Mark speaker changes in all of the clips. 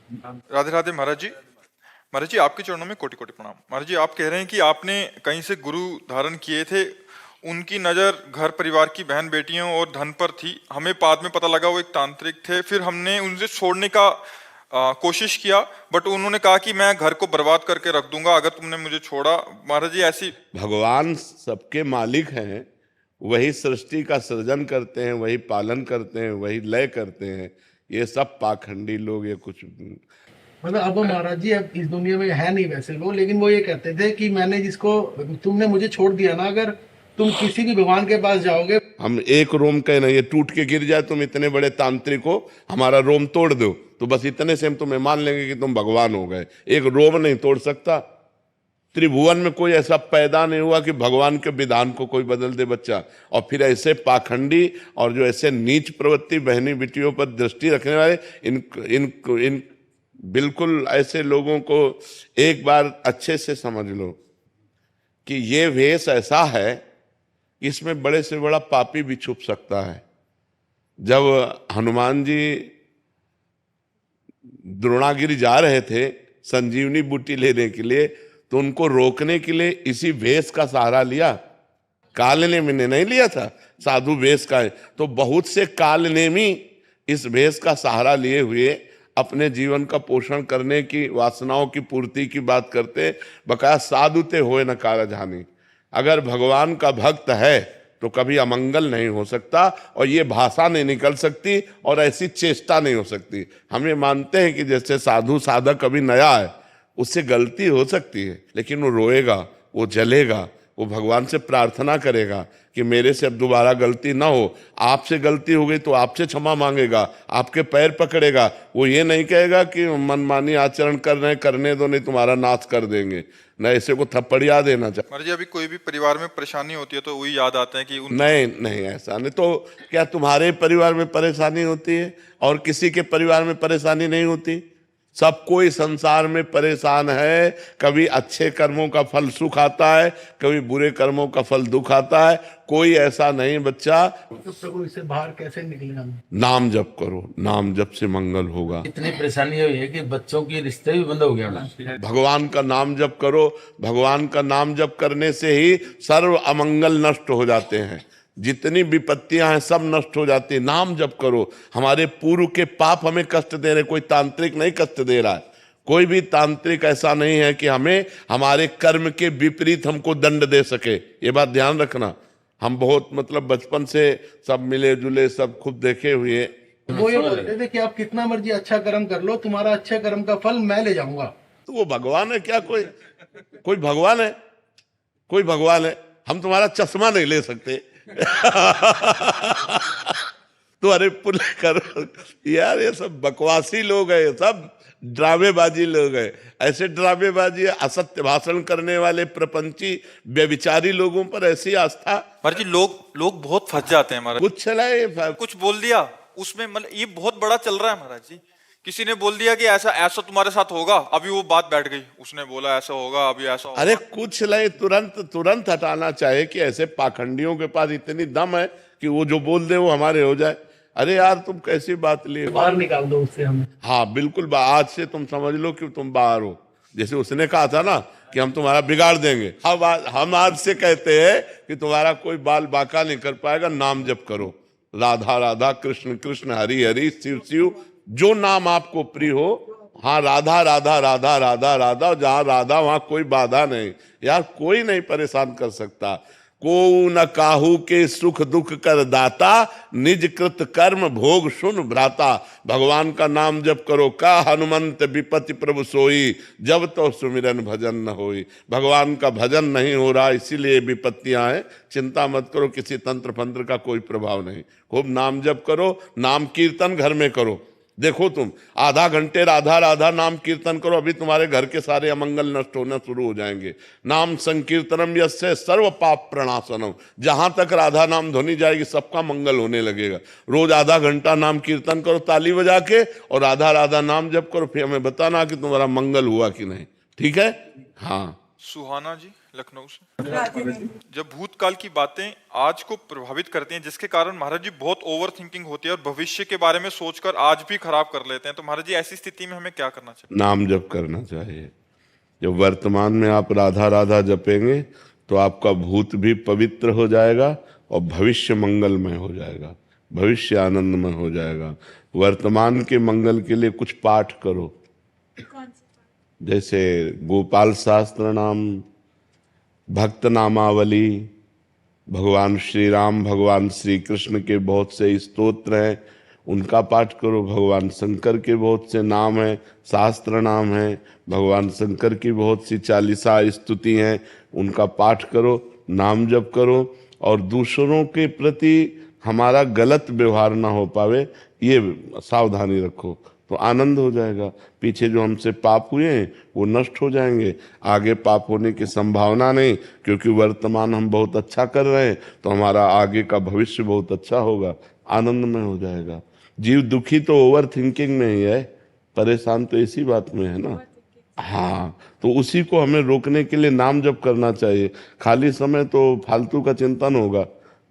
Speaker 1: राधे राधे महाराज जी। महाराज जी, आपके चरणों में कोटि कोटि प्रणाम। महाराज जी, आप कह रहे हैं कि आपने कहीं से गुरु धारण किए थे, उनकी नज़र घर परिवार की बहन बेटियों और धन पर थी। हमें बाद में पता लगा वो एक तांत्रिक थे। फिर हमने उनसे छोड़ने का कोशिश किया, बट उन्होंने कहा कि मैं घर को बर्बाद करके रख दूंगा अगर तुमने मुझे छोड़ा। महाराज जी, ऐसी
Speaker 2: भगवान सबके मालिक हैं, वही सृष्टि का सृजन करते हैं, वही पालन करते हैं, वही लय करते हैं। ये सब पाखंडी लोग ये कुछ
Speaker 3: मतलब अब महाराज जी अब इस दुनिया में है नहीं वैसे वो, लेकिन वो ये कहते थे कि मैंने जिसको तुमने मुझे छोड़ दिया ना, अगर तुम किसी भी भगवान के पास जाओगे,
Speaker 2: हम एक रोम के ना ये टूट के गिर जाए, तुम इतने बड़े तांत्रिक हो, हमारा रोम तोड़ दो, तो बस इतने से हम तुम्हें मान लेंगे कि तुम भगवान हो गए। एक रोम नहीं तोड़ सकता। त्रिभुवन में कोई ऐसा पैदा नहीं हुआ कि भगवान के विधान को कोई बदल दे बच्चा। और फिर ऐसे पाखंडी और जो ऐसे नीच प्रवृत्ति बहनी बेटियों पर दृष्टि रखने वाले, इन बिल्कुल ऐसे लोगों को एक बार अच्छे से समझ लो कि ये वेश ऐसा है, इसमें बड़े से बड़ा पापी भी छुप सकता है। जब हनुमान जी द्रोणागिरी जा रहे थे संजीवनी बूटी लेने के लिए, तो उनको रोकने के लिए इसी वेश का सहारा लिया। कालनेमी ने नहीं लिया था, साधु वेश का है। तो बहुत से कालनेमी इस वेश का सहारा लिए हुए अपने जीवन का पोषण करने की, वासनाओं की पूर्ति की बात करते। बकाया साधुते होए न कारजहानि। अगर भगवान का भक्त है तो कभी अमंगल नहीं हो सकता, और ये भाषा नहीं निकल सकती, और ऐसी चेष्टा नहीं हो सकती। हम ये मानते हैं कि जैसे साधु साधक कभी नया है, उससे गलती हो सकती है, लेकिन वो रोएगा, वो जलेगा, वो भगवान से प्रार्थना करेगा कि मेरे से अब दोबारा गलती ना हो। आपसे गलती हो गई तो आपसे क्षमा मांगेगा, आपके पैर पकड़ेगा। वो ये नहीं कहेगा कि मनमानी आचरण कर रहे हैं, करने दो नहीं तुम्हारा नाश कर देंगे, न ऐसे को थप्पड़िया देना चाहिए।
Speaker 1: महाराज जी, अभी कोई भी परिवार में परेशानी होती है तो वही याद आते हैं कि
Speaker 2: नहीं नहीं, ऐसा नहीं। तो क्या तुम्हारे परिवार में परेशानी होती है और किसी के परिवार में परेशानी नहीं होती? सब कोई संसार में परेशान है। कभी अच्छे कर्मों का फल सुख आता है, कभी बुरे कर्मों का फल दुख आता है। कोई ऐसा नहीं बच्चा।
Speaker 3: तो प्रभु इससे बाहर कैसे निकले हम?
Speaker 2: नाम जप करो, नाम जप से मंगल होगा।
Speaker 4: इतनी परेशानी हुई है कि बच्चों की रिश्ते भी बंद हो गया।
Speaker 2: भगवान का नाम जप करो। भगवान का नाम जप करने से ही सर्व अमंगल नष्ट हो जाते हैं। जितनी विपत्तियां हैं सब नष्ट हो जाती है। नाम जप करो। हमारे पूर्व के पाप हमें कष्ट दे रहे, कोई तांत्रिक नहीं कष्ट दे रहा है। कोई भी तांत्रिक ऐसा नहीं है कि हमें हमारे कर्म के विपरीत हमको दंड दे सके। ये बात ध्यान रखना। हम बहुत मतलब बचपन से सब मिले जुले, सब खुद देखे हुए।
Speaker 3: वो ये बोलते थे कि आप कितना मर्जी अच्छा कर्म कर लो, तुम्हारा अच्छे कर्म का फल मैं ले जाऊंगा।
Speaker 2: तो वो भगवान है क्या? कोई भगवान है? कोई भगवान है? हम तुम्हारा चश्मा नहीं ले सकते। तो अरे पुण्य करो यार। ये सब बकवासी लोग हैं, ये सब ड्रामेबाजी लोग हैं। ऐसे ड्रामेबाजी, असत्य भाषण करने वाले प्रपंची व्यभिचारी लोगों पर ऐसी आस्था।
Speaker 1: महाराज जी, लोग बहुत फंस जाते हैं महाराज।
Speaker 2: कुछ चलाए,
Speaker 1: कुछ बोल दिया उसमें, मतलब ये बहुत बड़ा चल रहा है महाराज जी। किसी ने बोल दिया कि ऐसा ऐसा तुम्हारे साथ होगा, अभी वो बात बैठ गई। उसने बोला ऐसा होगा, अभी ऐसा होगा।
Speaker 2: अरे कुछ नहीं, तुरंत हटाना चाहिए कि ऐसे पाखंडियों के पास इतनी दम है कि वो जो बोल दे वो हमारे हो जाए। अरे यार, तुम कैसी बात लिए?
Speaker 3: बाहर निकाल दो उससे हमें।
Speaker 2: हाँ बिल्कुल, आज से तुम समझ लो कि तुम बाहर हो। जैसे उसने कहा था ना कि हम तुम्हारा बिगाड़ देंगे, हम आज से कहते हैं कि तुम्हारा कोई बाल बाका नहीं कर पाएगा। नाम जप करो, राधा राधा, कृष्ण कृष्ण, हरि हरि, शिव शिव, जो नाम आपको प्रिय हो। हाँ, राधा राधा राधा राधा राधा, जहां राधा वहां कोई बाधा नहीं। यार कोई नहीं परेशान कर सकता। को न काहू के सुख दुख कर दाता, निज कृत कर्म भोग सुन भ्राता। भगवान का नाम जप करो। का हनुमंत विपति प्रभु सोई, जब तो सुमिरन भजन न होई। भगवान का भजन नहीं हो रहा, इसीलिए विपत्तियां हैं। चिंता मत करो, किसी तंत्र फंत्र का कोई प्रभाव नहीं। खूब नाम जप करो। नाम कीर्तन घर में करो। देखो तुम आधा घंटे राधा राधा नाम कीर्तन करो, अभी तुम्हारे घर के सारे अमंगल नष्ट होना शुरू हो जाएंगे। नाम संकीर्तनम यस्य सर्व पाप प्रणाशनम। जहां तक राधा नाम ध्वनि जाएगी सबका मंगल होने लगेगा। रोज आधा घंटा नाम कीर्तन करो ताली बजा के, और राधा राधा नाम जप करो। फिर हमें बताना कि तुम्हारा मंगल हुआ कि नहीं। ठीक है? हाँ।
Speaker 1: सुहाना जी लखनऊ से। जब भूतकाल की बातें आज को प्रभावित करती हैं, जिसके कारण महाराज जी बहुत ओवर थिंकिंग होती है और भविष्य के बारे में सोचकर आज भी खराब कर लेते हैं, तो महाराज जी ऐसी स्थिति में हमें क्या करना चाहिए?
Speaker 2: नाम जप करना चाहिए। जब वर्तमान में आप राधा राधा जपेंगे तो आपका भूत भी पवित्र हो जाएगा और भविष्य मंगलमय हो जाएगा, भविष्य आनंदमय हो जाएगा। वर्तमान के मंगल के लिए कुछ पाठ करो, जैसे गोपाल शास्त्र नाम, भक्त नामावली, भगवान श्री राम भगवान श्री कृष्ण के बहुत से स्तोत्र हैं, उनका पाठ करो। भगवान शंकर के बहुत से नाम हैं, शास्त्र नाम हैं, भगवान शंकर की बहुत सी 40 स्तुति हैं, उनका पाठ करो, नाम जप करो। और दूसरों के प्रति हमारा गलत व्यवहार ना हो पावे, ये सावधानी रखो, तो आनंद हो जाएगा। पीछे जो हमसे पाप हुए हैं वो नष्ट हो जाएंगे, आगे पाप होने की संभावना नहीं, क्योंकि वर्तमान हम बहुत अच्छा कर रहे हैं तो हमारा आगे का भविष्य बहुत अच्छा होगा, आनंदमय हो जाएगा। जीव दुखी तो ओवर थिंकिंग में ही है, परेशान तो इसी बात में है ना। हाँ, तो उसी को हमें रोकने के लिए नाम जप करना चाहिए। खाली समय तो फालतू का चिंतन होगा,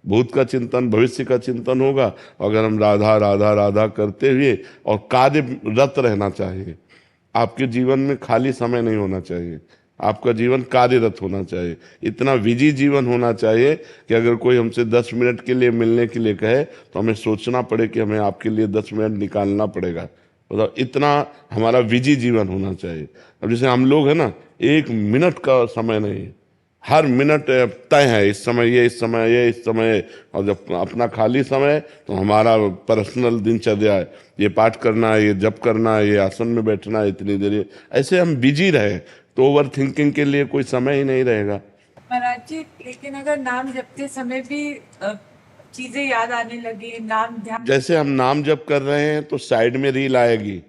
Speaker 2: भूत का चिंतन, भविष्य का चिंतन होगा। अगर हम राधा राधा राधा करते हुए और कार्यरत रहना चाहिए, आपके जीवन में खाली समय नहीं होना चाहिए, आपका जीवन कार्यरत होना चाहिए। इतना बिजी जीवन होना चाहिए कि अगर कोई हमसे 10 मिनट के लिए मिलने के लिए कहे तो हमें सोचना पड़े कि हमें आपके लिए 10 मिनट निकालना पड़ेगा। मतलब इतना हमारा बिजी जीवन होना चाहिए। अब जैसे हम लोग हैं ना, 1 मिनट का समय नहीं, हर मिनट तय है, इस समय ये, इस समय ये, इस समय। और जब अपना खाली समय तो हमारा पर्सनल दिनचर्या है, ये पाठ करना है, ये जप करना है, ये आसन में बैठना है, इतनी देर, ऐसे हम बिजी रहे तो ओवर थिंकिंग के लिए कोई समय ही नहीं रहेगा।
Speaker 5: महाराज जी, लेकिन अगर नाम जपते समय भी चीजें याद आने लगी, नाम ध्यान,
Speaker 2: जैसे हम नाम जप कर रहे हैं तो साइड में रील आएगी,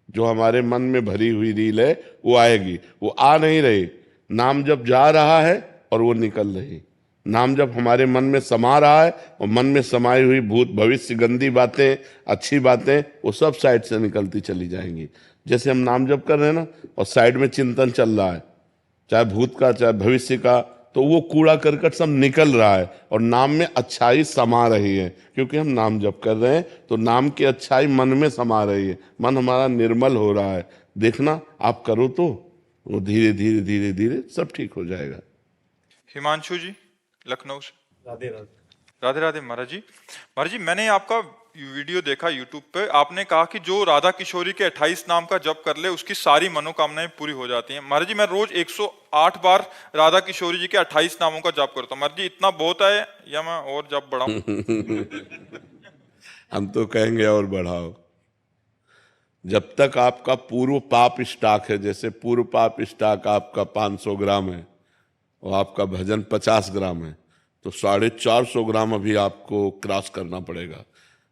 Speaker 2: जो हमारे मन में भरी हुई रील है वो आएगी, वो आ नहीं रही। नाम जप जा रहा है और वो निकल रही। नाम जप हमारे मन में समा रहा है और मन में समाई हुई भूत भविष्य गंदी बातें, अच्छी बातें, वो सब साइड से निकलती चली जाएंगी। जैसे हम नाम जप कर रहे हैं ना और साइड में चिंतन चल रहा है, चाहे भूत का चाहे भविष्य का, तो वो कूड़ा करकट सब निकल रहा है और नाम में अच्छाई समा रही है। क्योंकि हम नाम जप कर रहे हैं तो नाम की अच्छाई मन में समा रही है, मन हमारा निर्मल हो रहा है। देखना, आप करो तो वो धीरे धीरे धीरे धीरे सब ठीक हो जाएगा।
Speaker 1: हिमांशु जी लखनऊ से। राधे राधे। राधे राधे महाराज जी। महाराज जी, मैंने आपका वीडियो देखा यूट्यूब पे, आपने कहा कि जो राधा किशोरी के 28 नाम का जप कर ले उसकी सारी मनोकामनाएं पूरी हो जाती हैं। महाराज जी, मैं रोज 108 बार राधा किशोरी जी के 28 नामों का जप करता हूँ। महाराज जी, इतना बहुत है या मैं और जप बढ़ाऊं?
Speaker 2: हम तो कहेंगे और बढ़ाओ। जब तक आपका पूर्व पाप स्टॉक है, जैसे पूर्व पाप स्टॉक आपका 500 ग्राम है और आपका भजन 50 ग्राम है, तो 450 ग्राम अभी आपको क्रॉस करना पड़ेगा।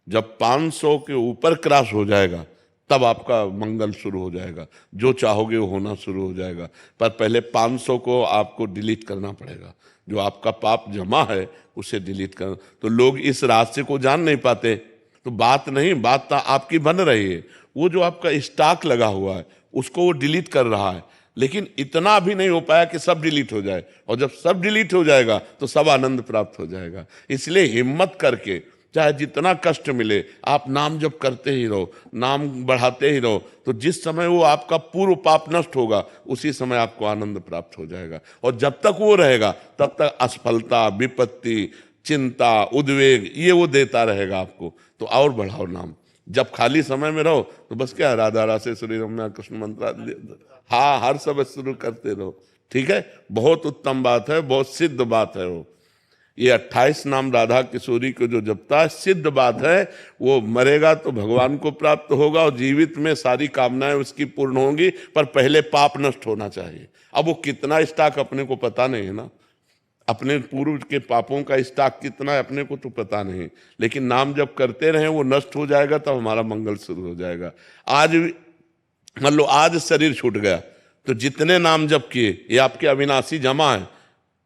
Speaker 2: जब 500 के ऊपर क्रॉस हो जाएगा तब आपका मंगल शुरू हो जाएगा, जो चाहोगे वो होना शुरू हो जाएगा। पर पहले 500 को आपको डिलीट करना पड़ेगा, जो आपका पाप जमा है उसे डिलीट करना। तो लोग इस रास्ते को जान नहीं पाते, तो बात नहीं, बात तो आपकी बन रही है। वो जो आपका स्टॉक लगा हुआ है उसको वो डिलीट कर रहा है, लेकिन इतना भी नहीं हो पाया कि सब डिलीट हो जाए। और जब सब डिलीट हो जाएगा तो सब आनंद प्राप्त हो जाएगा। इसलिए हिम्मत करके, चाहे जितना कष्ट मिले, आप नाम जप करते ही रहो, नाम बढ़ाते ही रहो। तो जिस समय वो आपका पूर्व पाप नष्ट होगा उसी समय आपको आनंद प्राप्त हो जाएगा। और जब तक वो रहेगा तब तक असफलता, विपत्ति, चिंता, उद्वेग, ये वो देता रहेगा आपको। तो और बढ़ाओ नाम। जब खाली समय में रहो तो बस क्या, राधा रासे श्री रम्या कृष्ण मंत्र, हाँ, हर सब शुरू करते रहो। ठीक है, बहुत उत्तम बात है, बहुत सिद्ध बात है वो। ये 28 नाम राधा किशोरी को जो जपता है, सिद्ध बात है। वो मरेगा तो भगवान को प्राप्त होगा और जीवित में सारी कामनाएं उसकी पूर्ण होंगी, पर पहले पाप नष्ट होना चाहिए। अब वो कितना स्टॉक अपने को पता नहीं है ना, अपने पूर्व के पापों का स्टॉक कितना है अपने को तो पता नहीं, लेकिन नाम जब करते रहे वो नष्ट हो जाएगा, तब हमारा मंगल शुरू हो जाएगा। आज मान लो आज शरीर छूट गया तो जितने नाम जप किए ये आपके अविनाशी जमा है,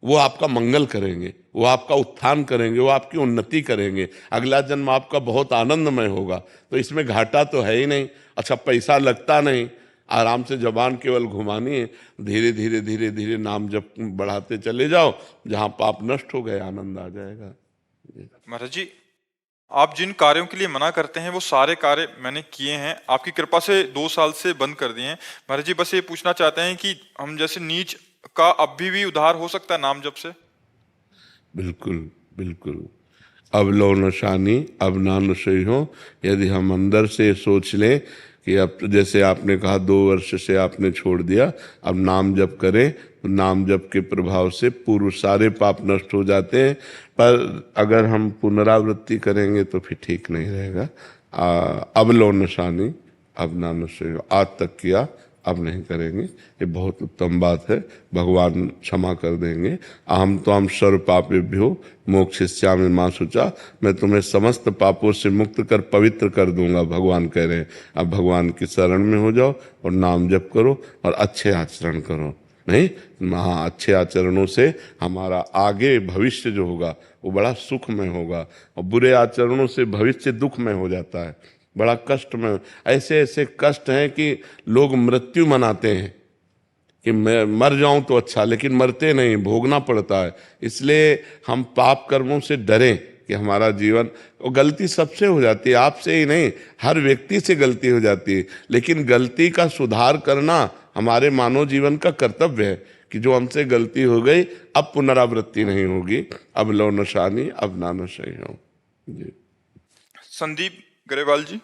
Speaker 2: वो आपका मंगल करेंगे, वो आपका उत्थान करेंगे, वो आपकी उन्नति करेंगे। अगला जन्म आपका बहुत आनंदमय होगा। तो इसमें घाटा तो है ही नहीं। अच्छा, पैसा लगता नहीं, आराम से जबान केवल घुमानी है, धीरे धीरे धीरे धीरे नाम जप बढ़ाते चले जाओ, जहां पाप नष्ट हो गए आनंद आ जाएगा।
Speaker 1: महाराज जी, आप जिन कार्यों के लिए मना करते हैं वो सारे कार्य मैंने किए हैं, आपकी कृपा से 2 साल से बंद कर दिए हैं। महाराज जी बस ये पूछना चाहते हैं कि हम जैसे नीच का अभी भी उद्धार हो सकता है नाम जप से?
Speaker 2: बिल्कुल बिल्कुल। अब लो नशानी अब ना नशे हो, यदि हम अंदर से सोच लें कि अब तो जैसे आपने कहा 2 वर्ष से आपने छोड़ दिया, अब नाम जप करें तो नाम जप के प्रभाव से पूर्व सारे पाप नष्ट हो जाते हैं। पर अगर हम पुनरावृत्ति करेंगे तो फिर ठीक नहीं रहेगा। अब लो नशानी अब ना नशे हो, आज तक किया अब नहीं करेंगे, ये बहुत उत्तम बात है, भगवान क्षमा कर देंगे। अहम तो हम सर्व पापेभ्यो मोक्षयिष्यामि मा शुचा, मैं तुम्हें समस्त पापों से मुक्त कर पवित्र कर दूंगा, भगवान कह रहे हैं। अब भगवान की शरण में हो जाओ और नाम जप करो और अच्छे आचरण करो। नहीं, हाँ, अच्छे आचरणों से हमारा आगे भविष्य जो होगा वो बड़ा सुखमय होगा, और बुरे आचरणों से भविष्य दुखमय हो जाता है, बड़ा कष्ट में। ऐसे ऐसे कष्ट हैं कि लोग मृत्यु मनाते हैं कि मैं मर जाऊं तो अच्छा, लेकिन मरते नहीं, भोगना पड़ता है। इसलिए हम पाप कर्मों से डरें कि हमारा जीवन, और गलती सबसे हो जाती है, आपसे ही नहीं, हर व्यक्ति से गलती हो जाती है, लेकिन गलती का सुधार करना हमारे मानव जीवन का कर्तव्य है कि जो हमसे गलती हो गई अब पुनरावृत्ति नहीं होगी। अब लो नशानी अब ना नशे हो। जी।
Speaker 1: संदीप ग्रेवाल जी।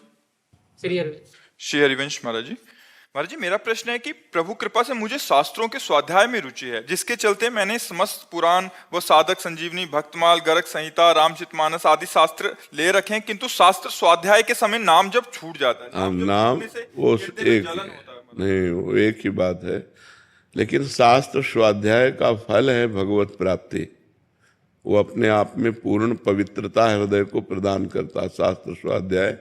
Speaker 1: श्री हरिवंश महाराज जी। महाराज जी मेरा प्रश्न है कि प्रभु कृपा से मुझे शास्त्रों के स्वाध्याय में रुचि है, जिसके चलते मैंने समस्त पुराण व साधक संजीवनी, भक्तमाल, गर्ग संहिता, रामचरितमानस आदि शास्त्र ले रखे हैं, किंतु शास्त्र स्वाध्याय के समय नाम जब छूट जाता है।
Speaker 2: नाम वो एक नहीं, वो एक ही बात है, लेकिन शास्त्र स्वाध्याय का फल है भगवत प्राप्ति। वो अपने आप में पूर्ण पवित्रता हृदय को प्रदान करता है शास्त्र स्वाध्याय।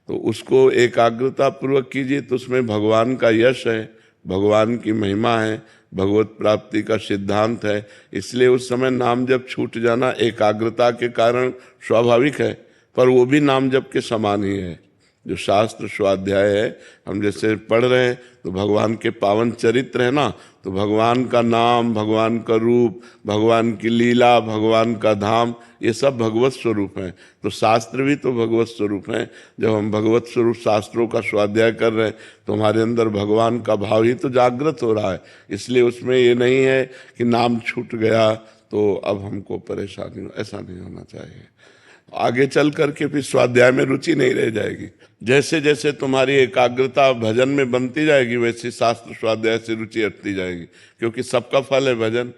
Speaker 2: तो उसको एकाग्रता पूर्वक कीजिए तो उसमें भगवान का यश है, भगवान की महिमा है, भगवत प्राप्ति का सिद्धांत है। इसलिए उस समय नाम जप छूट जाना एकाग्रता के कारण स्वाभाविक है, पर वो भी नाम जप के समान ही है। जो शास्त्र स्वाध्याय है, हम जैसे पढ़ रहे हैं तो भगवान के पावन चरित्र है ना, तो भगवान का नाम, भगवान का रूप, भगवान की लीला, भगवान का धाम, ये सब भगवत स्वरूप हैं। तो शास्त्र भी तो भगवत स्वरूप हैं। जब हम भगवत स्वरूप शास्त्रों का स्वाध्याय कर रहे हैं तो हमारे अंदर भगवान का भाव ही तो जागृत हो रहा है। इसलिए उसमें ये नहीं है कि नाम छूट गया तो अब हमको परेशानी हो, ऐसा नहीं होना चाहिए। आगे चल करके फिर स्वाध्याय में रुचि नहीं रह जाएगी। जैसे जैसे तुम्हारी एकाग्रता भजन में बनती जाएगी वैसे शास्त्र स्वाध्याय से रुचि हटती जाएगी, क्योंकि सबका फल है भजन।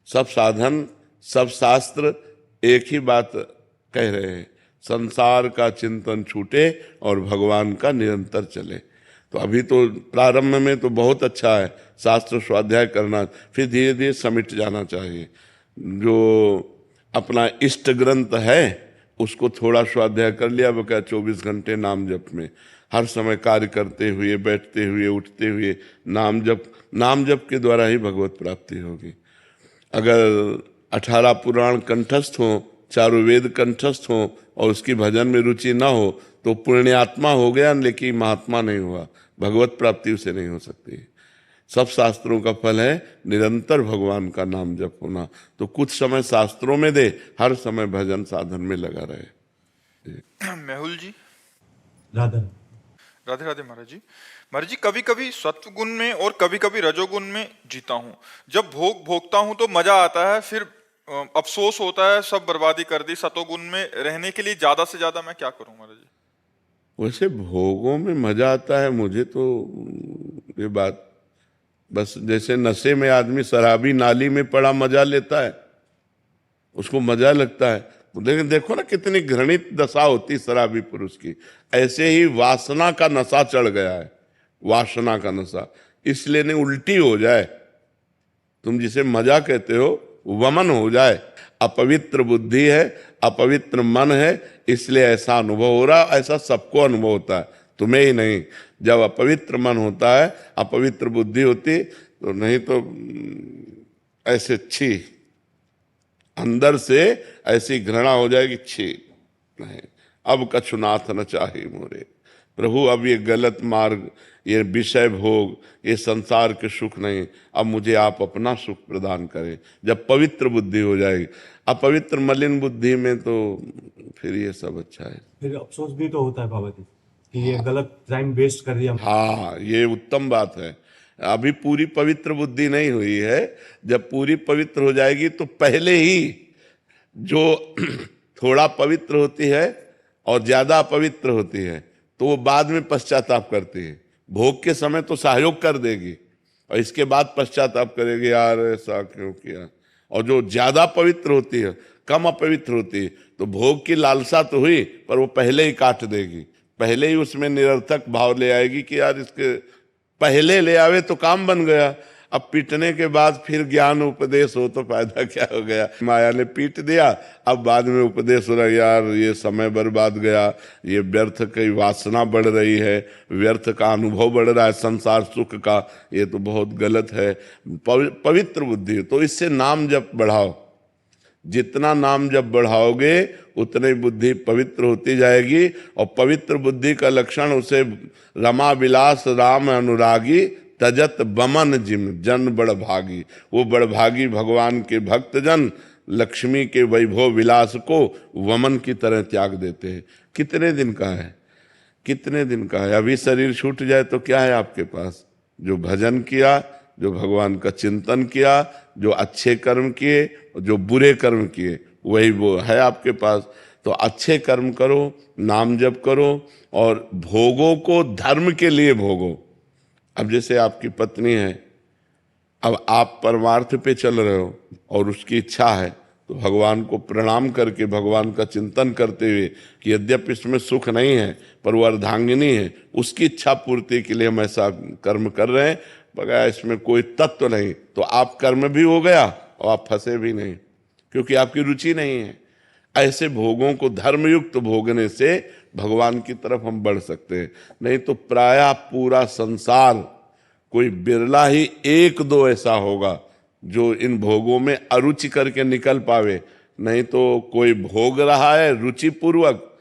Speaker 2: सब साधन, सब शास्त्र एक ही बात कह रहे हैं, संसार का चिंतन छूटे और भगवान का निरंतर चले। तो अभी तो प्रारंभ में तो बहुत अच्छा है शास्त्र स्वाध्याय करना, फिर धीरे धीरे समिट जाना चाहिए। जो अपना इष्ट ग्रंथ है उसको थोड़ा स्वाध्याय कर लिया, वो क्या 24 घंटे नाम जप में हर समय कार्य करते हुए, बैठते हुए, उठते हुए नाम जप के द्वारा ही भगवत प्राप्ति होगी। अगर 18 पुराण कंठस्थ हो, चारों वेद कंठस्थ हो और उसकी भजन में रुचि ना हो तो पुण्यात्मा हो गया, लेकिन महात्मा नहीं हुआ, भगवत प्राप्ति उसे नहीं हो सकती। सब शास्त्रों का फल है निरंतर भगवान का नाम जप होना। तो कुछ समय शास्त्रों में दे, हर समय भजन साधन में लगा रहे।
Speaker 1: मेहुल जी।
Speaker 6: राधे
Speaker 1: राधे महाराज जी। महाराज जी कभी कभी सत्व गुण में और कभी कभी रजोगुण में जीता हूँ। जब भोगता हूँ तो मजा आता है, फिर अफसोस होता है सब बर्बादी कर दी। सतोगुण में रहने के लिए ज्यादा से ज्यादा मैं क्या करूँ महाराज जी?
Speaker 2: वैसे भोगों में मजा आता है, मुझे तो ये बात बस जैसे नशे में आदमी शराबी नाली में पड़ा मजा लेता है, उसको मजा लगता है। लेकिन देखो ना कितनी घृणित दशा होती शराबी पुरुष की। ऐसे ही वासना का नशा चढ़ गया है, वासना का नशा, इसलिए नहीं उल्टी हो जाए, तुम जिसे मजा कहते हो वमन हो जाए। अपवित्र बुद्धि है, अपवित्र मन है, इसलिए ऐसा अनुभव हो रहा। ऐसा सबको अनुभव होता है, तुम्हें ही नहीं। जब अपवित्र मन होता है, अपवित्र बुद्धि होती तो नहीं तो ऐसे छी, अंदर से ऐसी घृणा हो जाएगी, छी नहीं अब कछु नाथ न चाहे मोरे। प्रभु अब ये गलत मार्ग, ये विषय भोग, ये संसार के सुख नहीं, अब मुझे आप अपना सुख प्रदान करें। जब पवित्र बुद्धि हो जाएगी, अपवित्र मलिन बुद्धि में तो फिर ये सब अच्छा है।
Speaker 6: फिर अफसोस भी तो होता है बाबा जी कि ये गलत टाइम वेस्ट कर दिया।
Speaker 2: हाँ, ये उत्तम बात है। अभी पूरी पवित्र बुद्धि नहीं हुई है। जब पूरी पवित्र हो जाएगी तो पहले ही जो थोड़ा पवित्र होती है और ज्यादा अपवित्र होती है तो वो बाद में पश्चाताप करती है। भोग के समय तो सहयोग कर देगी और इसके बाद पश्चाताप करेगी, यार ऐसा क्यों किया। और जो ज्यादा पवित्र होती है, कम अपवित्र होती है, तो भोग की लालसा तो हुई पर वो पहले ही काट देगी, पहले ही उसमें निरर्थक भाव ले आएगी कि यार इसके पहले ले आवे तो काम बन गया। अब पीटने के बाद फिर ज्ञान उपदेश हो तो फायदा क्या हो गया। माया ने पीट दिया, अब बाद में उपदेश हो रहा, यार ये समय बर्बाद गया, ये व्यर्थ की वासना बढ़ रही है, व्यर्थ का अनुभव बढ़ रहा है संसार सुख का, ये तो बहुत गलत है। पवित्र बुद्धि तो इससे नाम जप बढ़ाओ, जितना नाम जप बढ़ाओगे उतनी बुद्धि पवित्र होती जाएगी। और पवित्र बुद्धि का लक्षण उसे रमा विलास राम अनुरागी तजत बमन जिम जन बड़भागी। वो बड़भागी भगवान के भक्त जन लक्ष्मी के वैभव विलास को वमन की तरह त्याग देते हैं। कितने दिन का है, कितने दिन का है। अभी शरीर छूट जाए तो क्या है आपके पास? जो भजन किया, जो भगवान का चिंतन किया, जो अच्छे कर्म किए, जो बुरे कर्म किए, वही वो है आपके पास। तो अच्छे कर्म करो, नाम जप करो और भोगों को धर्म के लिए भोगो। अब जैसे आपकी पत्नी है, अब आप परमार्थ पे चल रहे हो और उसकी इच्छा है तो भगवान को प्रणाम करके, भगवान का चिंतन करते हुए कि यद्यपि इसमें सुख नहीं है पर वो अर्धांगिनी है, उसकी इच्छा पूर्ति के लिए हम ऐसा कर्म कर रहे हैं, बगैर इसमें कोई तत्व नहीं, तो आप कर्म भी हो गया और आप फंसे भी नहीं, क्योंकि आपकी रुचि नहीं है। ऐसे भोगों को धर्मयुक्त भोगने से भगवान की तरफ हम बढ़ सकते हैं। नहीं तो प्रायः पूरा संसार, कोई बिरला ही एक दो ऐसा होगा जो इन भोगों में अरुचि करके निकल पावे। नहीं तो कोई भोग रहा है रुचि पूर्वक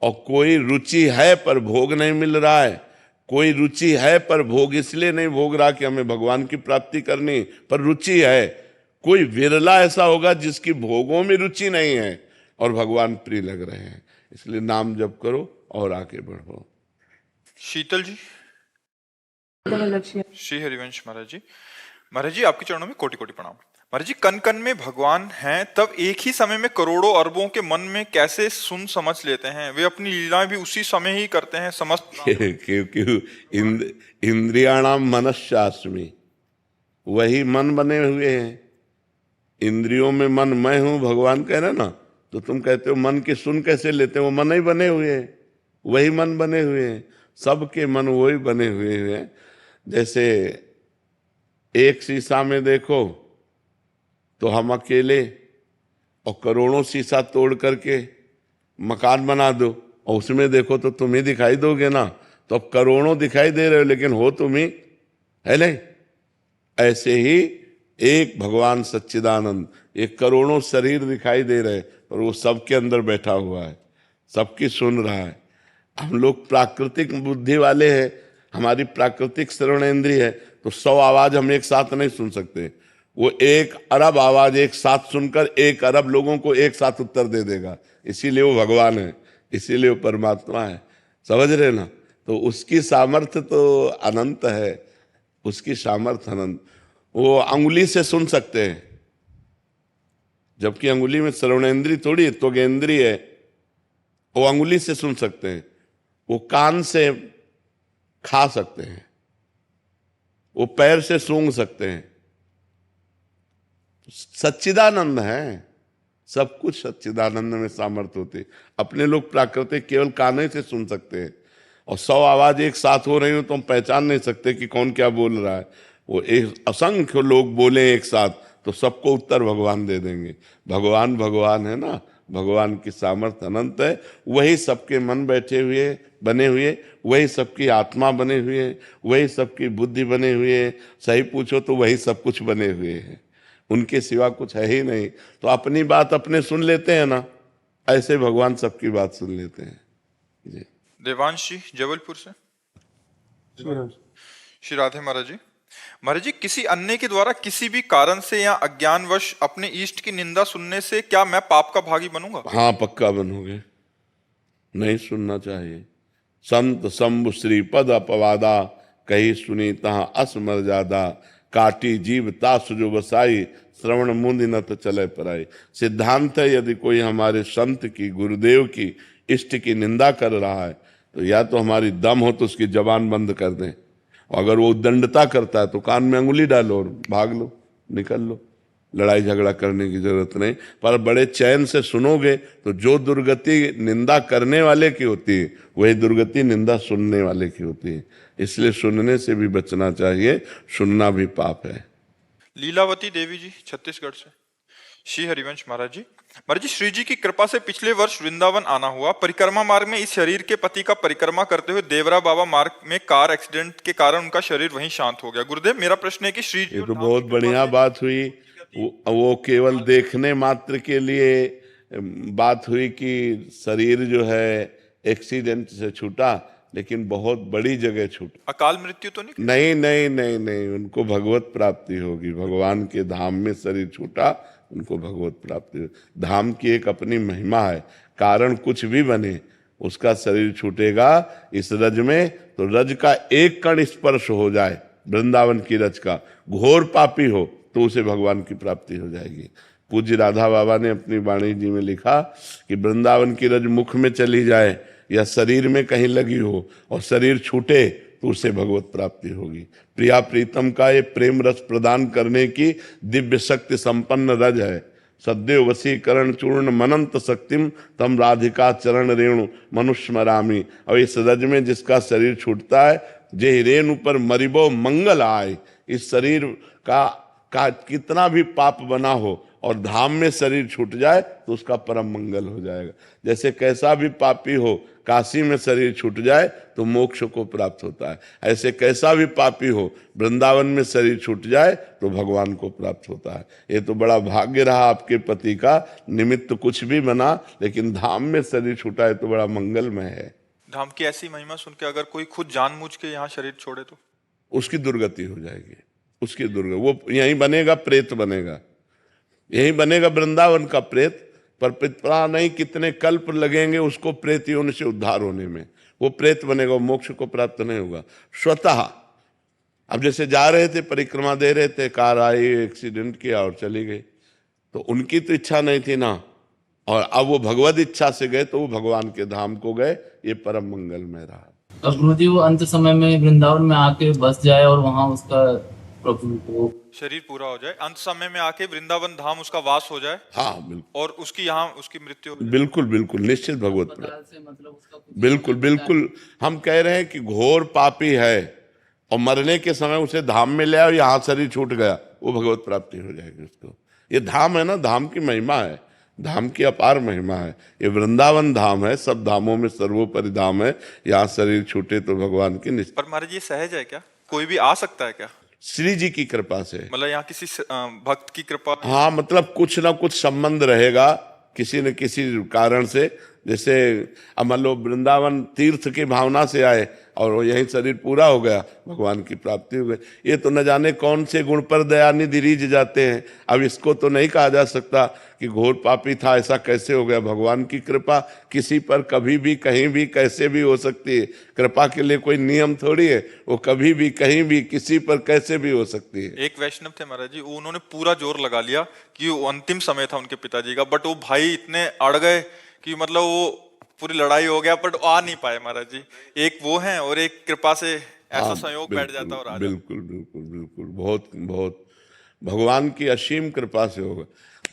Speaker 2: और कोई रुचि है पर भोग नहीं मिल रहा है, कोई रुचि है पर भोग इसलिए नहीं भोग रहा कि हमें भगवान की प्राप्ति करनी, पर रुचि है। कोई विरला ऐसा होगा जिसकी भोगों में रुचि नहीं है और भगवान प्रिय लग रहे हैं। इसलिए नाम जप करो और आगे बढ़ो।
Speaker 1: शीतल जी। श्री हरिवंश महाराज जी। महाराज जी, आपके चरणों में कोटि कोटि प्रणाम। महाराज जी, कन कन में भगवान हैं, तब एक ही समय में करोड़ों अरबों के मन में कैसे सुन समझ लेते हैं? वे अपनी लीलाएं भी उसी समय ही करते हैं समस्त।
Speaker 2: क्योंकि इंद्रियाणाम मनश्चास्मि, वही मन बने हुए हैं। इंद्रियों में मन मैं हूं, भगवान कह रहे ना, तो तुम कहते हो मन की सुन कैसे लेते हो? मन ही बने हुए हैं, वही मन बने हुए हैं, सबके मन वही बने हुए हैं। जैसे एक शीशा में देखो तो हम अकेले, और करोड़ों शीशा तोड़ करके मकान बना दो और उसमें देखो तो तुम ही दिखाई दोगे ना। तो अब करोड़ों दिखाई दे रहे हो लेकिन हो तुम ही, है नहीं? ऐसे ही एक भगवान सच्चिदानंद, एक करोड़ों शरीर दिखाई दे रहे पर वो सबके अंदर बैठा हुआ है, सबकी सुन रहा है। हम लोग प्राकृतिक बुद्धि वाले हैं, हमारी प्राकृतिक श्रवण इंद्रिय है, तो 100 आवाज हम एक साथ नहीं सुन सकते। वो 1 अरब आवाज एक साथ सुनकर 1 अरब लोगों को एक साथ उत्तर दे देगा। इसीलिए वो भगवान है, इसीलिए वो परमात्मा है। समझ रहे ना? तो उसकी सामर्थ्य तो अनंत है, उसकी सामर्थ्य अनंत। वो अंगुली से सुन सकते हैं, जबकि अंगुली में श्रवणेंद्रिय थोड़ी त्वगेंद्रिय है, वो अंगुली से सुन सकते हैं। वो कान से खा सकते हैं, वो पैर से सूंघ सकते हैं। सच्चिदानंद है, सब कुछ सच्चिदानंद में सामर्थ्य होती। अपने लोग प्राकृतिक केवल कान से सुन सकते हैं, और 100 आवाज एक साथ हो रही हो तो हम पहचान नहीं सकते कि कौन क्या बोल रहा है। वो एक असंख्य लोग बोले एक साथ तो सबको उत्तर भगवान दे देंगे। भगवान भगवान है ना, भगवान की सामर्थ्य अनंत है। वही सबके मन बैठे हुए बने हुए, वही सबकी आत्मा बने हुए, वही सबकी बुद्धि बने हुए। सही पूछो तो वही सब कुछ बने हुए हैं, उनके सिवा कुछ है ही नहीं। तो अपनी बात अपने सुन लेते हैं ना, ऐसे भगवान सबकी बात सुन लेते हैं जी।
Speaker 1: देवांश जी जबलपुर से। श्री राधे महाराज जी। महाराज जी, किसी अन्य के द्वारा किसी भी कारण से या अज्ञानवश अपने इष्ट की निंदा सुनने से क्या मैं पाप का भागी बनूंगा?
Speaker 2: हाँ, पक्का बनोगे। नहीं सुनना चाहिए। संत शंभु श्रीपद अपवादा, कही सुनी तहाँ असमर जादा, काटी जीव तासु जो बसाई, श्रवण मुंद न तो चले पराई। सिद्धांत है, यदि कोई हमारे संत की, गुरुदेव की, इष्ट की निंदा कर रहा है तो या तो हमारी दम हो तो उसकी जबान बंद कर दें, अगर वो दंडता करता है तो कान में अंगुली डालो और भाग लो, निकल लो। लड़ाई झगड़ा करने की जरूरत नहीं, पर बड़े चैन से सुनोगे तो जो दुर्गति निंदा करने वाले की होती है वही दुर्गति निंदा सुनने वाले की होती है। इसलिए सुनने से भी बचना चाहिए, सुनना भी पाप है।
Speaker 1: लीलावती देवी जी छत्तीसगढ़ से। श्री हरिवंश महाराज जी। महाराज जी, श्री जी की कृपा से पिछले वर्ष वृंदावन आना हुआ। परिक्रमा मार्ग में इस शरीर के पति का परिक्रमा करते हुए देवरा बाबा मार्ग में कार एक्सीडेंट के कारण उनका शरीर वहीं शांत हो गया। गुरुदेव, मेरा प्रश्न है कि श्री जी
Speaker 2: ये तो बहुत बढ़िया बात हुई। वो केवल देखने मात्र के लिए बात हुई कि शरीर जो है एक्सीडेंट से छूटा, लेकिन बहुत बड़ी जगह छूटा।
Speaker 1: अकाल मृत्यु तो नहीं?
Speaker 2: नहीं नहीं नहीं नहीं, उनको भगवत प्राप्ति होगी। भगवान के धाम में शरीर छूटा, उनको भगवत प्राप्ति होगी। धाम की एक अपनी महिमा है, कारण कुछ भी बने उसका शरीर छूटेगा। इस रज में तो रज का एक कण स्पर्श हो जाए, वृंदावन की रज का, घोर पापी हो तो उसे भगवान की प्राप्ति हो जाएगी। पूज्य राधा बाबा ने अपनी वाणी जी में लिखा कि वृंदावन की रज मुख में चली जाए या शरीर में कहीं लगी हो और शरीर छूटे तो उसे भगवत प्राप्ति होगी। प्रिया प्रीतम का ये प्रेम रस प्रदान करने की दिव्य शक्ति संपन्न रज है। सद्यो वशीकरण चूर्ण मनंत शक्तिम तम राधिका चरण रेणु मनुष्मरामी। और इस रज में जिसका शरीर छूटता है, जे रेणु पर मरिबो मंगल आए। इस शरीर का कितना भी पाप बना हो और धाम में शरीर छूट जाए तो उसका परम मंगल हो जाएगा। जैसे कैसा भी पापी हो, काशी में शरीर छूट जाए तो मोक्ष को प्राप्त होता है, ऐसे कैसा भी पापी हो, वृंदावन में शरीर छूट जाए तो भगवान को प्राप्त होता है। ये तो बड़ा भाग्य रहा आपके पति का, निमित्त कुछ भी बना लेकिन धाम में शरीर छूटा है तो बड़ा मंगलमय है।
Speaker 1: धाम की ऐसी महिमा सुन के अगर कोई खुद जानबूझ के यहाँ शरीर छोड़े तो
Speaker 2: उसकी दुर्गति हो जाएगी। उसकी दुर्गति, वो यहीं बनेगा, प्रेत बनेगा, यहीं बनेगा वृंदावन का प्रेत। पर पता नहीं कितने कल्प लगेंगे उसको प्रेत योनि से उद्धार होने में। वो प्रेत बनेगा, वो मोक्ष को प्राप्त नहीं होगा स्वतः। अब जैसे जा रहे थे, परिक्रमा दे रहे थे, कार आई, एक्सीडेंट किया और चली गई, तो उनकी तो इच्छा नहीं थी ना, और अब वो भगवत इच्छा से गए तो वो भगवान के धाम को गए। ये परम मंगलमय रहा।
Speaker 7: अब गुरुजी वो अंत समय में वृंदावन में आके बस जाए और वहां उसका प्रभु को
Speaker 1: शरीर पूरा हो जाए, अंत समय में आके वृंदावन धाम उसका वास हो जाए।
Speaker 2: हाँ बिल्कुल,
Speaker 1: और उसकी यहाँ उसकी मृत्यु हो जाए।
Speaker 2: बिल्कुल बिल्कुल निश्चित भगवत प्राप्त।
Speaker 7: से मतलब उसका कुछ
Speaker 2: बिल्कुल बिल्कुल, हम कह रहे हैं कि घोर पापी है और मरने के समय उसे धाम में ले आओ, यहाँ शरीर छूट गया, वो भगवत प्राप्ति हो जाएगी उसको। ये धाम है ना, धाम की महिमा है, धाम की अपार महिमा है। ये वृंदावन धाम है, सब धामों में सर्वोपरि धाम है। यहाँ शरीर छूटे तो भगवान की निश्चित।
Speaker 1: पर महाराज, ये सहज है क्या? कोई भी आ सकता है क्या?
Speaker 2: श्री जी की कृपा से,
Speaker 1: मतलब यहाँ किसी भक्त की कृपा?
Speaker 2: हाँ, मतलब कुछ ना कुछ संबंध रहेगा किसी न किसी कारण से। जैसे अब मान लो वृंदावन तीर्थ की भावना से आए और यही शरीर पूरा हो गया, भगवान की प्राप्ति हो गई। ये तो न जाने कौन से गुण पर दयानिधि रीझ जाते हैं। अब इसको तो नहीं कहा जा सकता कि घोर पापी था, ऐसा कैसे हो गया। भगवान की कृपा किसी पर कभी भी कहीं भी कैसे भी हो सकती है। कृपा के लिए कोई नियम थोड़ी है, वो कभी भी कहीं भी किसी पर कैसे भी हो सकती है।
Speaker 1: एक वैष्णव थे महाराज जी, उन्होंने पूरा जोर लगा लिया कि वो अंतिम समय था उनके पिताजी का, बट वो भाई इतने अड़ गए कि मतलब वो पूरी लड़ाई हो गया, बट आ नहीं पाए महाराज जी। एक वो है और एक कृपा से ऐसा संयोग बैठ जाता और आ जाता।
Speaker 2: बिल्कुल बिल्कुल बिल्कुल, बहुत बहुत भगवान की असीम कृपा से होगा।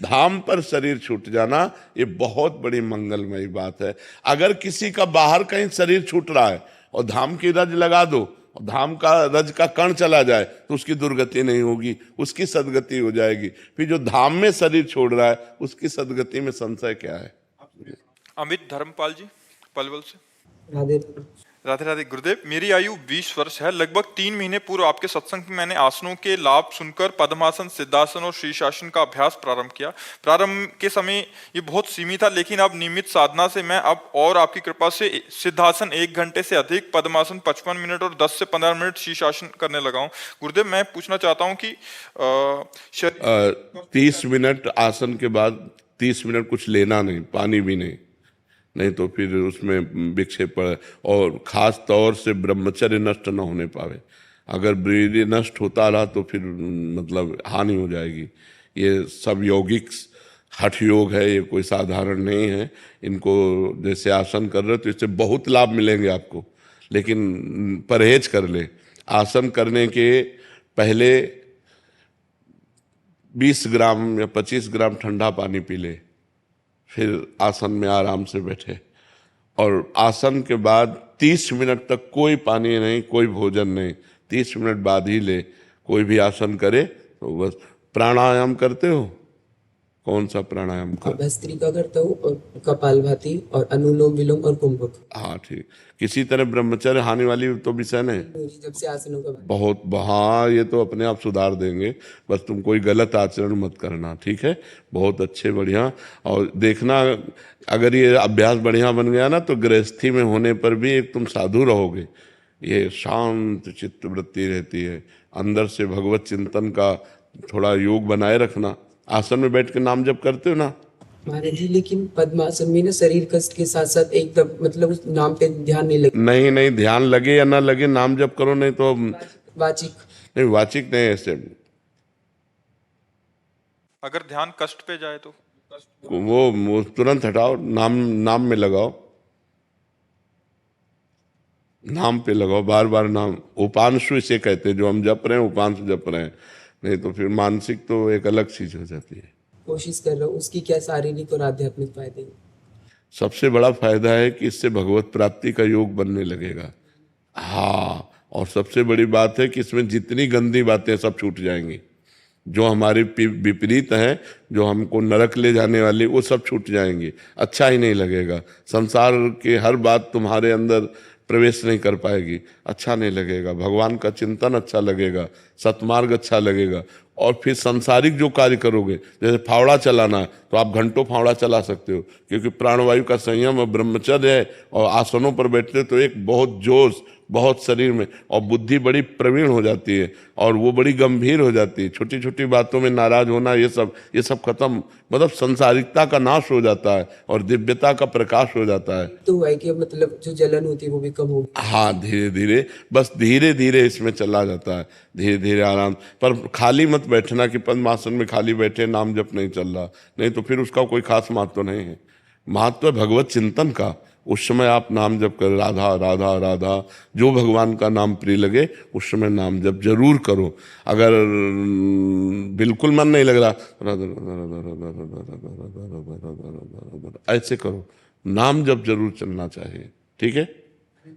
Speaker 2: धाम पर शरीर छूट जाना ये बहुत बड़ी मंगलमयी बात है। अगर किसी का बाहर कहीं शरीर छूट रहा है और धाम की रज लगा दो, धाम का रज का कण चला जाए तो उसकी दुर्गति नहीं होगी, उसकी सदगति हो जाएगी। फिर जो धाम में शरीर छोड़ रहा है उसकी सदगति में संशय क्या है।
Speaker 1: अमित धर्मपाल जी पलवल से।
Speaker 8: राधे
Speaker 1: राधे राधे गुरुदेव, मेरी आयु 20 वर्ष है। लगभग 3 महीने पूर्व आपके सत्संग में मैंने आसनों के लाभ सुनकर पद्मासन, सिद्धासन और शीर्षासन का अभ्यास प्रारंभ किया। प्रारंभ के समय ये बहुत सीमित था, लेकिन अब नियमित साधना से मैं अब और आपकी कृपा से सिद्धासन 1 घंटे से अधिक, पद्मासन 55 मिनट और 10 से 15 मिनट शीर्षासन करने लगा हूँ। गुरुदेव, मैं पूछना चाहता हूँ कि
Speaker 2: 30 मिनट आसन के बाद 30 मिनट कुछ लेना नहीं, पानी भी नहीं तो फिर उसमें विक्षेप पड़े, और खास तौर से ब्रह्मचर्य नष्ट न होने पावे। अगर वीर्य नष्ट होता रहा तो फिर मतलब हानि हो जाएगी। ये सब यौगिक हठ योग है, ये कोई साधारण नहीं है। इनको जैसे आसन कर रहे हो तो इससे बहुत लाभ मिलेंगे आपको, लेकिन परहेज कर ले। आसन करने के पहले 20 ग्राम या 25 ग्राम ठंडा पानी पी ले, फिर आसन में आराम से बैठे, और आसन के बाद 30 मिनट तक कोई पानी नहीं, कोई भोजन नहीं। 30 मिनट बाद ही ले। कोई भी आसन करे तो बस प्राणायाम करते हो? कौन सा प्राणायाम कर?
Speaker 8: भस्त्रिका करता हूँ और कपालभाति और अनुलोम विलोम और कुंभक।
Speaker 2: हाँ ठीक। किसी तरह ब्रह्मचर्य हानि वाली तो विषय नहीं।
Speaker 8: जब से आसनों का
Speaker 2: बहुत, हाँ ये तो अपने आप सुधार देंगे, बस तुम कोई गलत आचरण मत करना, ठीक है? बहुत अच्छे, बढ़िया। और देखना, अगर ये अभ्यास बढ़िया बन गया ना तो गृहस्थी में होने पर भी एक तुम साधु रहोगे। ये शांत चित्त वृत्ति रहती है, अंदर से भगवत चिंतन का थोड़ा योग बनाए रखना। आसन में बैठ के नाम जप करते हो ना?
Speaker 8: महाराज जी, लेकिन पद्मासन में ना शरीर कष्ट के साथ साथ एकदम मतलब उस नाम पे ध्यान नहीं लगे।
Speaker 2: नहीं, ध्यान लगे या ना लगे, नाम जप करो। नहीं तो
Speaker 8: वाचिक
Speaker 2: नहीं, वाचिक नहीं, ऐसे
Speaker 1: अगर ध्यान कष्ट पे जाए तो
Speaker 2: वो तुरंत हटाओ, नाम में लगाओ, नाम पे लगाओ, बार बार नाम। उपांशु इसे कहते हैं, जो हम जप रहे हैं उपांशु जप रहे हैं। नहीं तो फिर मानसिक तो एक अलग चीज हो जाती है।
Speaker 8: कोशिश कर रहा हूँ, उसकी क्या शारीरिक और आध्यात्मिक फायदे हैं?
Speaker 2: सबसे बड़ा फायदा है कि इससे भगवत प्राप्ति का योग बनने लगेगा। हाँ, और सबसे बड़ी बात है कि इसमें जितनी गंदी बातें सब छूट जाएंगी, जो हमारे विपरीत हैं, जो हमको नरक ले जाने वाली, वो सब छूट जाएंगी। अच्छा ही नहीं लगेगा, संसार की हर बात तुम्हारे अंदर प्रवेश नहीं कर पाएगी, अच्छा नहीं लगेगा। भगवान का चिंतन अच्छा लगेगा, सतमार्ग अच्छा लगेगा। और फिर सांसारिक जो कार्य करोगे, जैसे फावड़ा चलाना, तो आप घंटों फावड़ा चला सकते हो, क्योंकि प्राणवायु का संयम और ब्रह्मचर्य है। और आसनों पर बैठते तो एक बहुत जोश, बहुत शरीर में, और बुद्धि बड़ी प्रवीण हो जाती है, और वो बड़ी गंभीर हो जाती है। छोटी छोटी बातों में नाराज होना, ये सब खत्म, मतलब संसारिकता का नाश हो जाता है और दिव्यता का प्रकाश हो जाता है।
Speaker 8: तो है कि मतलब जो जलन होती है वो भी कम होगी।
Speaker 2: हाँ, धीरे धीरे, बस धीरे धीरे इसमें चला जाता है, धीरे धीरे आराम। पर खाली मत बैठना कि पद्मासन में खाली बैठे, नाम जप नहीं चल रहा, नहीं तो फिर उसका कोई खास महत्व नहीं है। महत्व है भगवत चिंतन का। उस समय आप नाम जप कर, राधा राधा राधा, जो भगवान का नाम प्रिय लगे उस समय नाम जप जरूर करो। अगर बिल्कुल मन नहीं लग रहा, राधा राधा राधा राधा राधा राधा राधा ऐसे करो, नाम जप जरूर चलना चाहिए, ठीक है?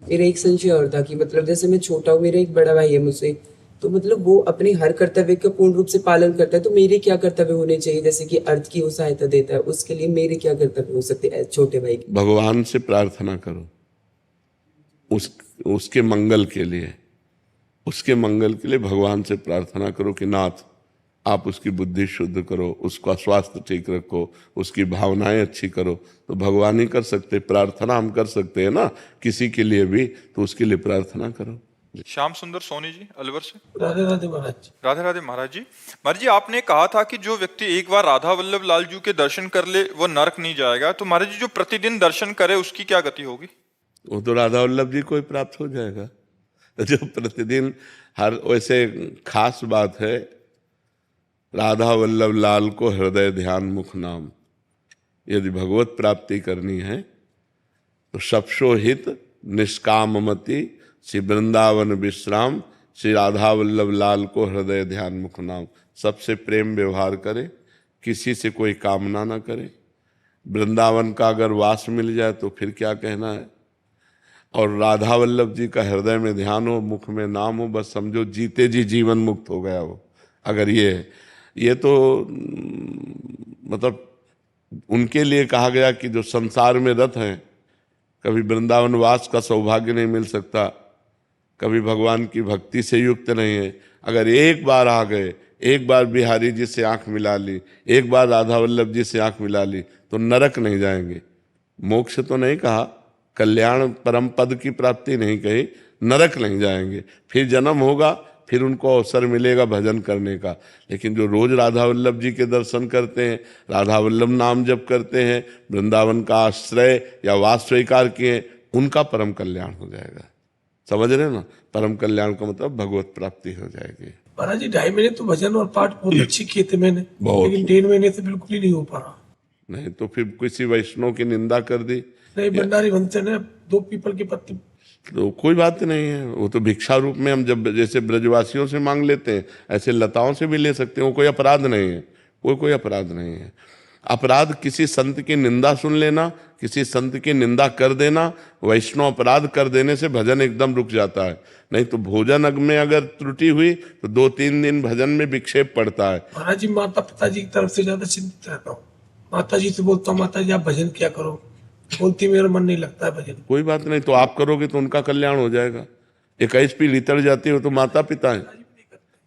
Speaker 8: मेरा एक संशय और था कि मतलब जैसे मैं छोटा हूँ, मेरा एक बड़ा भाई है मुझसे, तो मतलब वो अपने हर कर्तव्य का पूर्ण रूप से पालन करता है, तो मेरे क्या कर्तव्य होने चाहिए? जैसे कि अर्थ की वो सहायता देता है, उसके लिए मेरे क्या कर्तव्य हो सकते हैं छोटे भाई के?
Speaker 2: भगवान से प्रार्थना करो, उसके मंगल के लिए, उसके मंगल के लिए भगवान से प्रार्थना करो कि नाथ आप उसकी बुद्धि शुद्ध करो, उसका स्वास्थ्य ठीक रखो, उसकी भावनाएं अच्छी करो। तो भगवान ही कर सकते, प्रार्थना हम कर सकते हैं ना किसी के लिए भी, तो उसके लिए प्रार्थना करो।
Speaker 1: श्याम सुंदर सोनी जी अलवर से।
Speaker 4: राधे राधे महाराज।
Speaker 1: राधे राधे महाराज जी। महाराज जी, आपने कहा था कि जो व्यक्ति एक बार राधा वल्लभ लाल जी के दर्शन कर ले वो नरक नहीं जाएगा, तो महाराज जी जो प्रतिदिन दर्शन करे उसकी क्या गति होगी?
Speaker 2: वो तो राधा वल्लभ जी को ही प्राप्त हो जाएगा, जो प्रतिदिन हर। वैसे खास बात है, राधा वल्लभ लाल को हृदय ध्यान मुख नाम, यदि भगवत प्राप्ति करनी है तो सबसो हित निष्काममति श्री वृंदावन विश्राम, श्री राधा वल्लभ लाल को हृदय ध्यान मुख नाम। सबसे प्रेम व्यवहार करे, किसी से कोई कामना ना करे। वृंदावन का अगर वास मिल जाए तो फिर क्या कहना है। और राधा वल्लभ जी का हृदय में ध्यान हो, मुख में नाम हो, बस समझो जीते जी जीवन मुक्त हो गया वो। अगर ये तो मतलब उनके लिए कहा गया कि जो संसार में रत हैं, कभी वृंदावन वास का सौभाग्य नहीं मिल सकता, कभी भगवान की भक्ति से युक्त नहीं है। अगर एक बार आ गए, एक बार बिहारी जी से आंख मिला ली, एक बार राधा वल्लभ जी से आंख मिला ली, तो नरक नहीं जाएंगे। मोक्ष तो नहीं कहा, कल्याण परम पद की प्राप्ति नहीं कही, नरक नहीं जाएंगे। फिर जन्म होगा, फिर उनको अवसर मिलेगा भजन करने का। लेकिन जो रोज राधा वल्लभ जी के दर्शन करते हैं, राधा वल्लभ नाम जप करते हैं, वृंदावन का आश्रय या वास स्वीकार किए, उनका परम कल्याण हो जाएगा। समझ रहे ना, परम कल्याण का मतलब भगवत प्राप्ति हो जाएगी।
Speaker 9: महाराज जी 2.5 महीने तो भजन और पाठ बहुत अच्छी किए थे मैंने,
Speaker 2: बहुत।
Speaker 9: लेकिन 1.5 महीने से बिल्कुल ही नहीं हो पा रहा।
Speaker 2: नहीं तो फिर किसी वैष्णव की निंदा कर दी
Speaker 9: नहीं, भंडारी बनते ना 2 पीपल की पत्ती।
Speaker 2: तो कोई बात नहीं है, वो तो भिक्षा रूप में हम जब जैसे ब्रजवासियों से मांग लेते हैं, ऐसे लताओं से भी ले सकते हैं। वो कोई अपराध नहीं है, कोई अपराध नहीं है। अपराध किसी संत की निंदा सुन लेना, किसी संत की निंदा कर देना, वैष्णव अपराध कर देने से भजन एकदम रुक जाता है। नहीं तो भोजन में अगर त्रुटि हुई तो 2-3 दिन भजन में विक्षेप पड़ता है।
Speaker 9: महाराज जी माता पिताजी की तरफ से ज्यादा चिंतित रहता हूँ। माता जी से बोलता हूँ, माता जी आप भजन क्या करो, बोलती मेरा मन नहीं लगता है भजन।
Speaker 2: कोई बात नहीं, तो आप करोगे तो उनका कल्याण हो जाएगा। 21 पीढ़ी इतर जाती हो तो माता पिता है,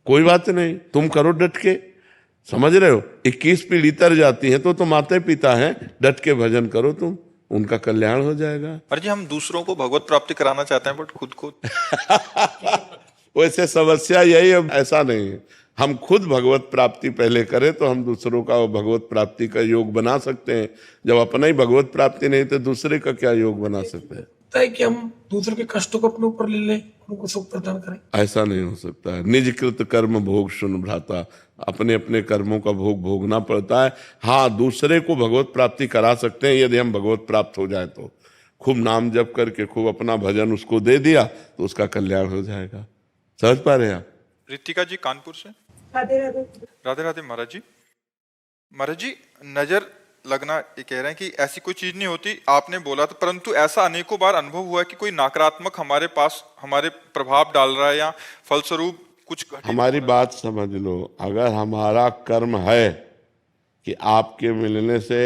Speaker 2: कोई बात नहीं, तुम करो डट के। समझ रहे हो, 21 पीढ़ी इतर जाती है तो माता पिता हैं, डट के भजन करो तुम, उनका कल्याण हो जाएगा।
Speaker 1: अरे जी, हम दूसरों को भगवत प्राप्ति कराना चाहते हैं, बट खुद को
Speaker 2: वैसे समस्या यही है, ऐसा नहीं है। हम खुद भगवत प्राप्ति पहले करें तो हम दूसरों का भगवत प्राप्ति का योग बना सकते हैं। जब अपना ही भगवत प्राप्ति नहीं तो दूसरे का क्या योग बना सकते हैं?
Speaker 9: है कि हम दूसरों के कष्टों को अपने ऊपर ले लें, उनको सुख प्रदान करें।
Speaker 2: ऐसा नहीं हो सकता है। निजकृत कर्म भोग सुन भ्राता, अपने अपने कर्मों का भोग भोगना पड़ता है। हाँ, दूसरे को भगवत प्राप्ति करा सकते हैं यदि हम भगवत प्राप्त हो जाए तो। खूब नाम जप करके खूब अपना भजन उसको दे दिया तो उसका कल्याण हो जाएगा। समझ पा रहे हैं आप?
Speaker 1: रितिका जी कानपुर से।
Speaker 5: राधे राधे।
Speaker 1: राधे राधे महाराज जी। महाराज जी, नजर लगना ये कह रहे हैं कि ऐसी कोई चीज नहीं होती, आपने बोला था, परंतु ऐसा अनेकों बार अनुभव हुआ है कि कोई नकारात्मक हमारे पास हमारे प्रभाव डाल रहा है या फलस्वरूप कुछ
Speaker 2: हमारी बात समझ लो। अगर हमारा कर्म है कि आपके मिलने से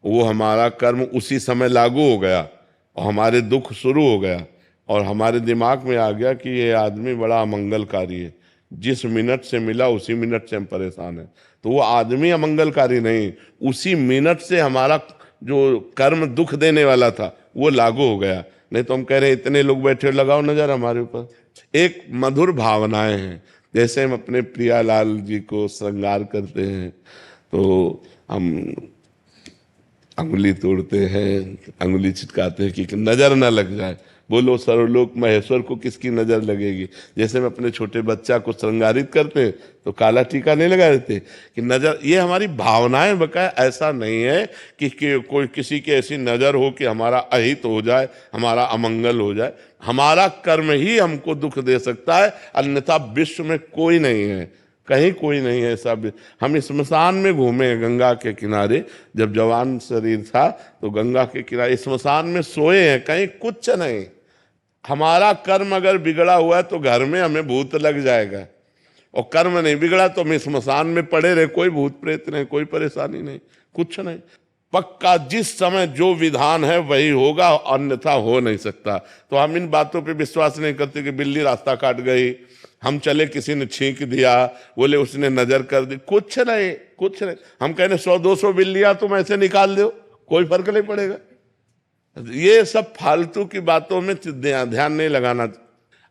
Speaker 2: वो हमारा कर्म उसी समय लागू हो गया और हमारे दुख शुरू हो गया और हमारे दिमाग में आ गया कि ये आदमी बड़ा अमंगलकारी है, जिस मिनट से मिला उसी मिनट से हम परेशान हैं, तो वो आदमी अमंगलकारी नहीं, उसी मिनट से हमारा जो कर्म दुख देने वाला था वो लागू हो गया। नहीं तो हम कह रहे हैं इतने लोग बैठे, लगाओ नजर हमारे ऊपर। एक मधुर भावनाएं हैं, जैसे हम अपने प्रियालाल जी को श्रृंगार करते हैं तो हम अंगुली तोड़ते हैं, अंगुली चिटकाते हैं कि नजर ना लग जाए। बोलो सर्वलोक महेश्वर को किसकी नजर लगेगी? जैसे हम अपने छोटे बच्चा को श्रृंगारित करते हैं तो काला टीका नहीं लगा देते कि नजर, ये हमारी भावनाएं बकाया। ऐसा नहीं है कि कोई किसी की ऐसी नजर हो कि हमारा अहित हो जाए, हमारा अमंगल हो जाए। हमारा कर्म ही हमको दुख दे सकता है, अन्यथा विश्व में कोई नहीं है, कहीं कोई नहीं है ऐसा। हम स्मशान में घूमे गंगा के किनारे, जब जवान शरीर था तो गंगा के किनारे स्मशान में सोए हैं, कहीं कुछ नहीं। हमारा कर्म अगर बिगड़ा हुआ है तो घर में हमें भूत लग जाएगा, और कर्म नहीं बिगड़ा तो हम स्मशान में पड़े रहे, कोई भूत प्रेत नहीं, कोई परेशानी नहीं, कुछ नहीं। पक्का जिस समय जो विधान है वही होगा, अन्यथा हो नहीं सकता। तो हम इन बातों पे विश्वास नहीं करते कि बिल्ली रास्ता काट गई, हम चले किसी ने छींक दिया, बोले उसने नजर कर दी, कुछ नहीं, कुछ नहीं। हम कहने 100-200 बिल्लियां तुम ऐसे निकाल दो, कोई फर्क नहीं पड़ेगा। ये सब फालतू की बातों में ध्यान नहीं लगाना।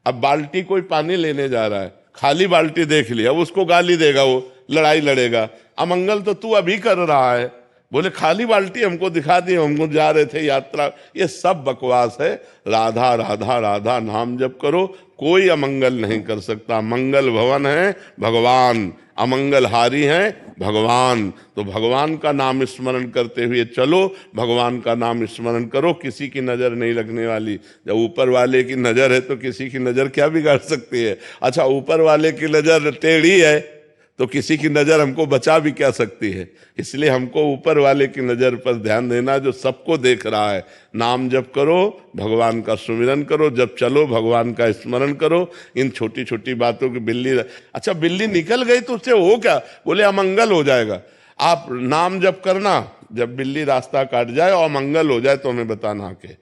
Speaker 2: अब बाल्टी कोई पानी लेने जा रहा है, खाली बाल्टी देख लिया, उसको गाली देगा, वो लड़ाई लड़ेगा। अमंगल तो तू अभी कर रहा है, बोले खाली बाल्टी हमको दिखा दी, हमको जा रहे थे यात्रा। ये सब बकवास है। राधा राधा राधा नाम जप करो, कोई अमंगल नहीं कर सकता। मंगल भवन है भगवान, अमंगल हारी हैं भगवान। तो भगवान का नाम स्मरण करते हुए चलो, भगवान का नाम स्मरण करो, किसी की नजर नहीं लगने वाली। जब ऊपर वाले की नजर है तो किसी की नजर क्या बिगाड़ सकती है? अच्छा, ऊपर वाले की नजर टेढ़ी है तो किसी की नजर हमको बचा भी क्या सकती है? इसलिए हमको ऊपर वाले की नजर पर ध्यान देना जो सबको देख रहा है। नाम जप करो, भगवान का सुमिरन करो, जब चलो भगवान का स्मरण करो। इन छोटी छोटी बातों की बिल्ली, अच्छा बिल्ली निकल गई तो उससे हो क्या? बोले अमंगल हो जाएगा। आप नाम जप करना, जब बिल्ली रास्ता काट जाए और अमंगल हो जाए तो हमें बताना आके,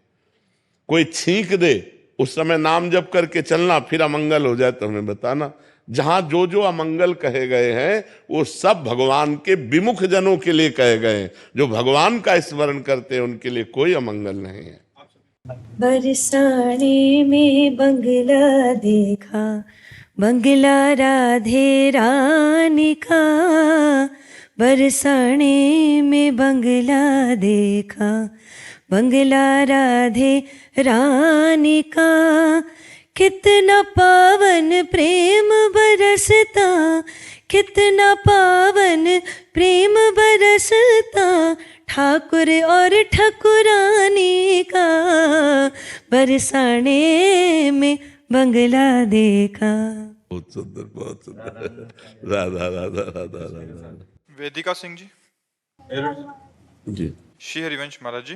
Speaker 2: कोई छींक दे, उस समय नाम जप करके चलना, फिर अमंगल हो जाए तो हमें बताना। जहां जो जो अमंगल कहे गए हैं वो सब भगवान के विमुख जनों के लिए कहे गए हैं। जो भगवान का स्मरण करते हैं उनके लिए कोई अमंगल नहीं है।
Speaker 10: बरसाने में बंगला देखा, बंगला राधे रानी का। बरसाने में बंगला देखा, बंगला राधे रानी का। कितना पावन प्रेम बरसता, कितना पावन प्रेम बरसता, ठाकुर और ठाकुरानी का। बरसाने में बंगला देखा।
Speaker 2: बहुत सुंदर, बहुत सुंदर। राधा राधा राधा राधा।
Speaker 1: वेदिका सिंह जी।
Speaker 2: जी,
Speaker 1: श्री हरिवंश महाराज जी।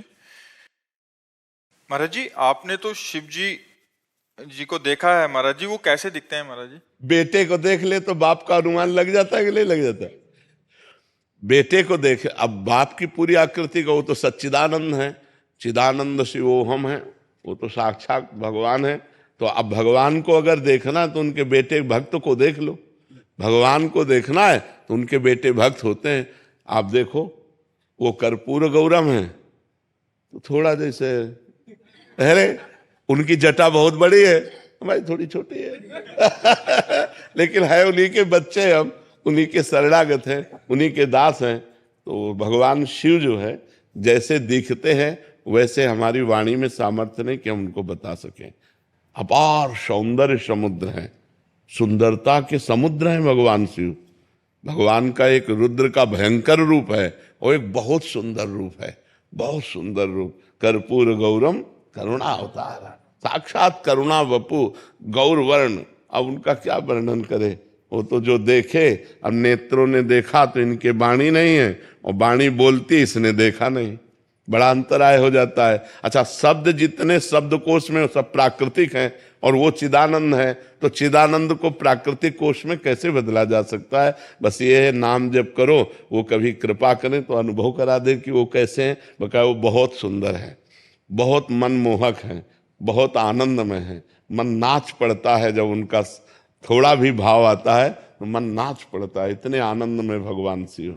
Speaker 1: महाराज जी, आपने तो शिव जी को देखा है महाराज जी, वो कैसे दिखते हैं महाराज जी?
Speaker 2: बेटे को देख ले तो बाप का अनुमान लग जाता है कि नहीं लग जाता है? बेटे को देखे, अब बाप की पूरी आकृति का, वो तो सच्चिदानंद है, चिदानंद शिवोहम है, वो तो साक्षात भगवान है। तो अब भगवान को अगर देखना है तो उनके बेटे भक्त को देख लो। भगवान को देखना है तो उनके बेटे भक्त होते हैं। आप देखो, वो कर्पूर गौरम है तो थोड़ा जैसे, अरे उनकी जटा बहुत बड़ी है, हमारी थोड़ी छोटी है लेकिन है उन्हीं के बच्चे, हम उन्हीं के शरणागत हैं, उन्हीं के दास हैं। तो भगवान शिव जो है जैसे दिखते हैं वैसे हमारी वाणी में सामर्थ्य नहीं कि हम उनको बता सकें। अपार सौंदर्य समुद्र है, सुंदरता के समुद्र हैं भगवान शिव। भगवान का एक रुद्र का भयंकर रूप है और एक बहुत सुंदर रूप है, बहुत सुंदर रूप। कर्पूर गौरम करुणा अवतार, साक्षात करुणा वपु गौर वर्ण। अब उनका क्या वर्णन करे, वो तो जो देखे। अब नेत्रों ने देखा तो इनके वाणी नहीं है, और वाणी बोलती इसने देखा नहीं, बड़ा अंतराय हो जाता है। अच्छा, शब्द जितने शब्दकोश में सब प्राकृतिक हैं और वो चिदानंद है, तो चिदानंद को प्राकृतिक कोश में कैसे बदला जा सकता है? बस ये है, नाम जप करो, वो कभी कृपा करें तो अनुभव करा दे कि वो कैसे हैं। बकाया वो बहुत सुंदर है, बहुत मनमोहक है, बहुत आनंदमय है। मन नाच पड़ता है जब उनका थोड़ा भी भाव आता है तो मन नाच पड़ता है। इतने आनंद में भगवान शिव।